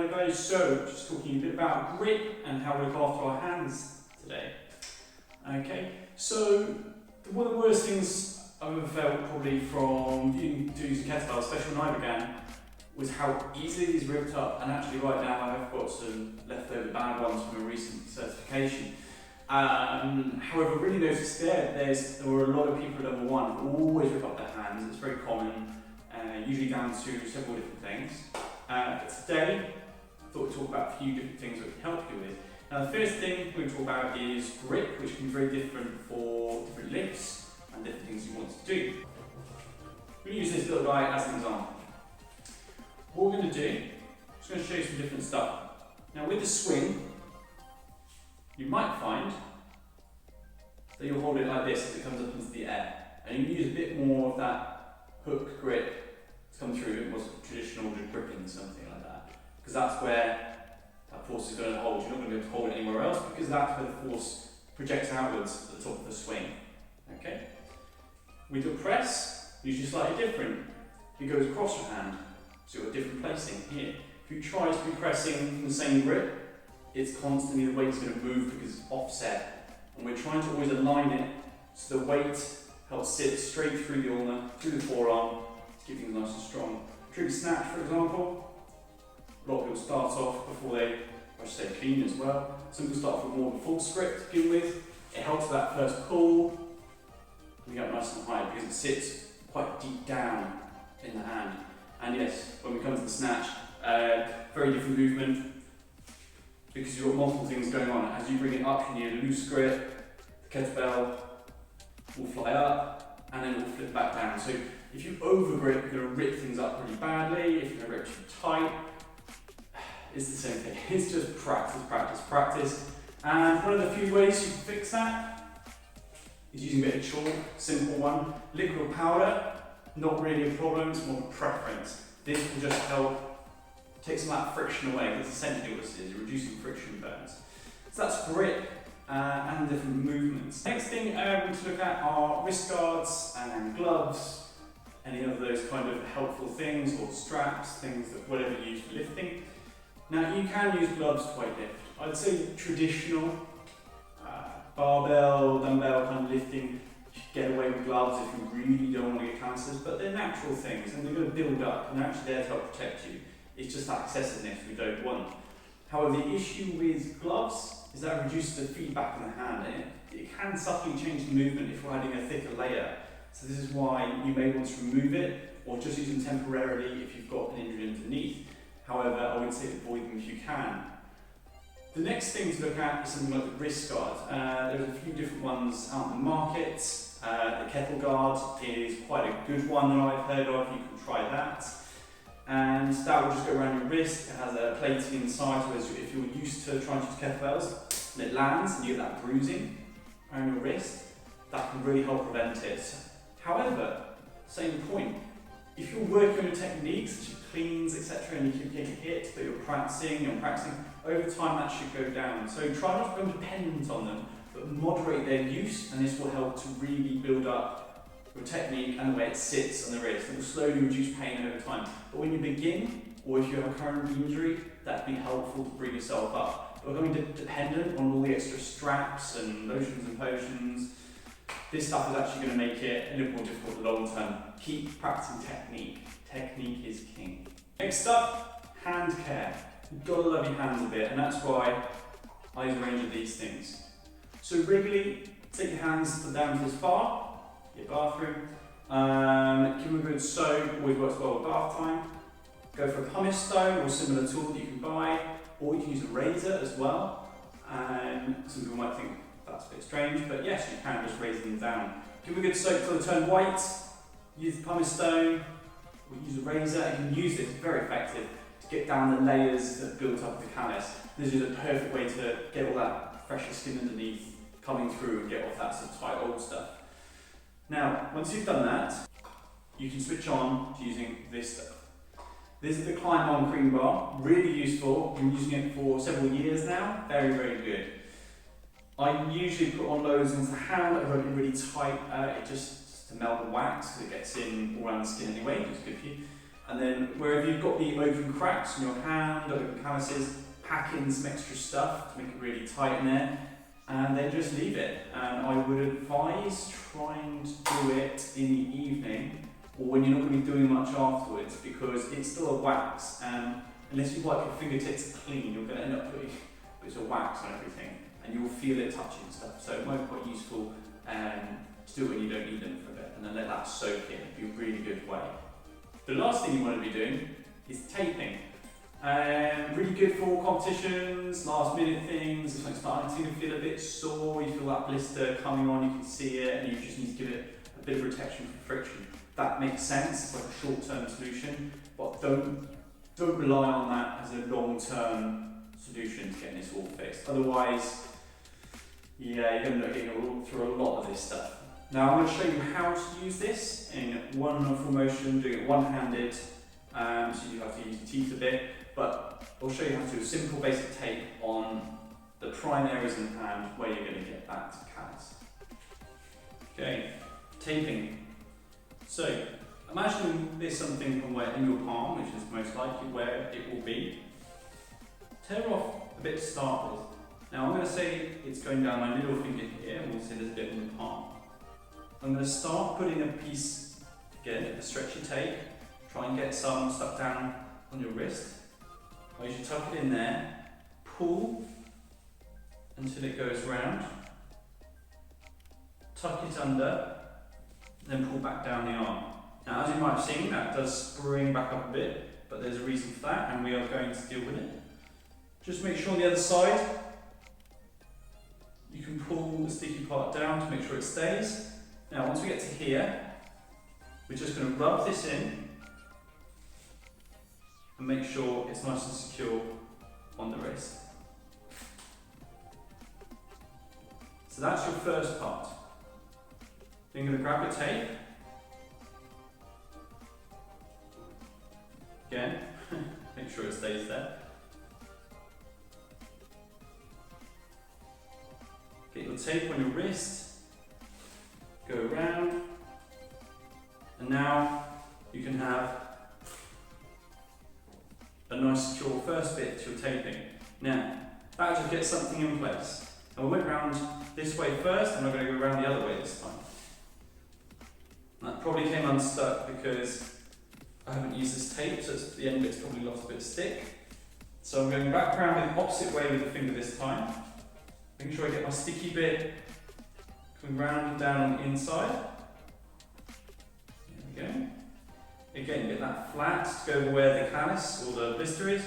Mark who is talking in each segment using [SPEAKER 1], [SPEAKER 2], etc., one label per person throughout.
[SPEAKER 1] Hello guys, so just talking a bit about grip and how we look after our hands today. Okay, so one of the worst things I've ever felt probably from using a kettlebell, especially when I began, was how easily these ripped up, and actually right now I've got some leftover bad ones from a recent certification. However, I really noticed there were a lot of people at level 1 who always rip up their hands. It's very common, usually down to several different things. But today, I thought we'd talk about a few different things that we can help you with. Now, the first thing we're going to talk about is grip, which can be very different for different lifts and different things you want to do. We're going to use this little guy as an example. What we're going to do, I'm just going to show you some different stuff. Now, with the swing, you might find that you'll hold it like this as it comes up into the air, and you can use a bit more of that hook grip to come through. It wasn't traditional just gripping something like that, because that's where that force is going to hold. You're not going to be able to hold it anywhere else, because that's where the force projects outwards at the top of the swing. Okay. With your press, usually slightly different. It goes across your hand, so you've got different placing here. If you try to be pressing from the same grip, it's constantly the weight's going to move because it's offset, and we're trying to always align it so the weight helps sit straight through the ulna, through the forearm, to keep things nice and strong. Trigger snatch, for example, a lot of people start off before they, I should say clean as well. Some people start with more of a full script to begin with. It helps with that first pull, and you get nice and high because it sits quite deep down in the hand. And yes, when we come to the snatch, very different movement, because you've got multiple things going on. As you bring it up, you need a loose grip, the kettlebell will fly up, and then it will flip back down. So if you over grip, you're going to rip things up really badly. If you're going to rip too tight, it's the same thing. It's just practice, practice, practice. And one of the few ways you can fix that is using a bit of chalk, simple one. Liquid or powder, not really a problem, it's more of a preference. This will just help take some of that friction away. That's essentially what this is, reducing friction burns. So that's grip and different movements. Next thing we're going to look at are wrist guards and gloves, any of those kind of helpful things, or straps, things that whatever you use for lifting. Now you can use gloves to weight lift. I'd say traditional barbell, dumbbell kind of lifting, you should get away with gloves if you really don't want to get calluses, but they're natural things and they're going to build up and they're actually there to help protect you. It's just that excessiveness we don't want. However, the issue with gloves is that it reduces the feedback in the hand, and it can subtly change the movement if we're adding a thicker layer. So this is why you may want to remove it, or just use them temporarily if you've got an injury underneath. However, I would say avoid them if you can. The next thing to look at is something like the wrist guard. There's a few different ones out in the market. The kettle guard is quite a good one that I've heard of. You can try that. And that will just go around your wrist. It has a plating inside, so if you're used to trying to use kettlebells and it lands and you get that bruising around your wrist, that can really help prevent it. However, same point, if you're working on your techniques, such as cleans, etc., and you keep getting hit, but you're practicing, over time that should go down. So try not to become dependent on them, but moderate their use, and this will help to really build up your technique and the way it sits on the wrist. It will slowly reduce pain over time. But when you begin, or if you have a current injury, that can be helpful to bring yourself up. But becoming dependent on all the extra straps and lotions and potions, this stuff is actually going to make it a little more difficult in the long term. Keep practicing technique. Technique is king. Next up, hand care. You've got to love your hands a bit, and that's why I use a range of these things. So regularly, take your hands down to this bar, your bathroom. Give them a good soak, always works well with bath time. Go for a pumice stone or a similar tool that you can buy, or you can use a razor as well. Some people might think that's a bit strange, but yes, you can just razor them down. Give them a good soak till they turn white. Use the pumice stone, or use a razor. You can use this, it's very effective, to get down the layers that built up the callus. This is a perfect way to get all that fresher skin underneath coming through and get off that sort of tight old stuff. Now, once you've done that, you can switch on to using this stuff. This is the Climb On cream bar, really useful. I've been using it for several years now, very, very good. I usually put on loads into the hand, I rub it really tight, it just to melt the wax, because it gets in all around the skin anyway, which is good for you. And then wherever you've got the open cracks in your hand, open calluses, pack in some extra stuff to make it really tight in there, and then just leave it. And I would advise trying to do it in the evening or when you're not going to be doing much afterwards, because it's still a wax, and unless you wipe your fingertips clean, you're going to end up putting bits of wax on everything, and you'll feel it touching stuff. So it might be quite useful to do it when you don't need them for a bit, and then let that soak in. It'd be a really good way. The last thing you want to be doing is taping. Really good for competitions, last minute things. If it's starting to feel a bit sore, you feel that blister coming on, you can see it, and you just need to give it a bit of protection from friction. That makes sense, it's like a short-term solution, but don't rely on that as a long-term solution to getting this all fixed. Otherwise, yeah, you're going to end up getting through a lot of this stuff. Now I'm going to show you how to use this in one full motion, doing it one-handed, so you have to use your teeth a bit, but I'll show you how to do a simple basic tape on the prime areas in the hand where you're going to get that callus. Okay, taping. So imagine there's something in your palm, which is most likely where it will be. Tear off a bit to start with. Now I'm going to say it's going down my middle finger here, and we'll say there's a bit in the palm. I'm going to start putting a piece, again, of stretchy tape. Try and get some stuck down on your wrist. I usually tuck it in there, pull until it goes round, tuck it under, then pull back down the arm. Now, as you might have seen, that does spring back up a bit, but there's a reason for that, and we are going to deal with it. Just make sure on the other side, you can pull the sticky part down to make sure it stays. Now, once we get to here, we're just going to rub this in and make sure it's nice and secure on the wrist. So that's your first part. Then you're going to grab your tape. Again, make sure it stays there. Get your tape on your wrist, go around, and now you can have a nice secure first bit to your taping. Now, that just gets something in place. And we went round this way first, and we're going to go around the other way this time. That probably came unstuck because I haven't used this tape, so the end bit's probably lost a bit of stick. So I'm going back around in the opposite way with the finger this time. Making sure I get my sticky bit coming round and down on the inside. There we go. Again, get that flat to go over where the callus or the blister is.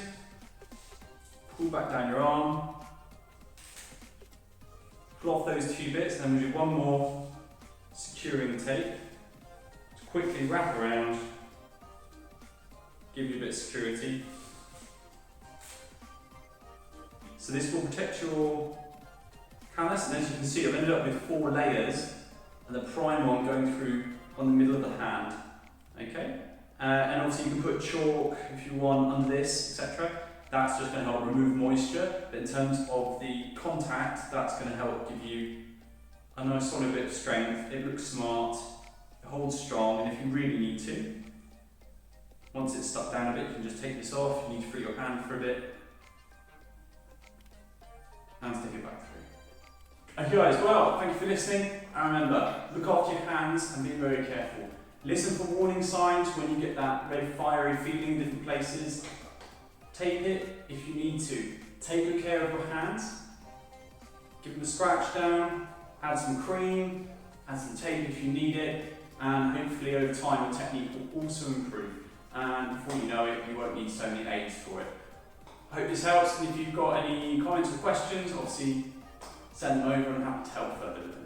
[SPEAKER 1] Pull back down your arm. Pull off those two bits, and then we'll do one more securing the tape. To quickly wrap around, give you a bit of security. So this will protect your callus, and as you can see, I've ended up with 4 layers, and the prime one going through on the middle of the hand. Okay? And obviously you can put chalk if you want under this, etc. That's just going to help remove moisture, but in terms of the contact, that's going to help give you a nice solid bit of strength. It looks smart, it holds strong, and if you really need to, once it's stuck down a bit, you can just take this off. You need to free your hand for a bit, and stick it back through. Okay guys, well, thank you for listening, and remember, look after your hands and be very careful. Listen for warning signs when you get that red fiery feeling in different places. Tape it if you need to. Take good care of your hands. Give them a scratch down, add some cream, add some tape if you need it, and hopefully over time your technique will also improve. And before you know it, you won't need so many aids for it. I hope this helps, and if you've got any comments or questions, obviously send them over and I'm happy to help further with them.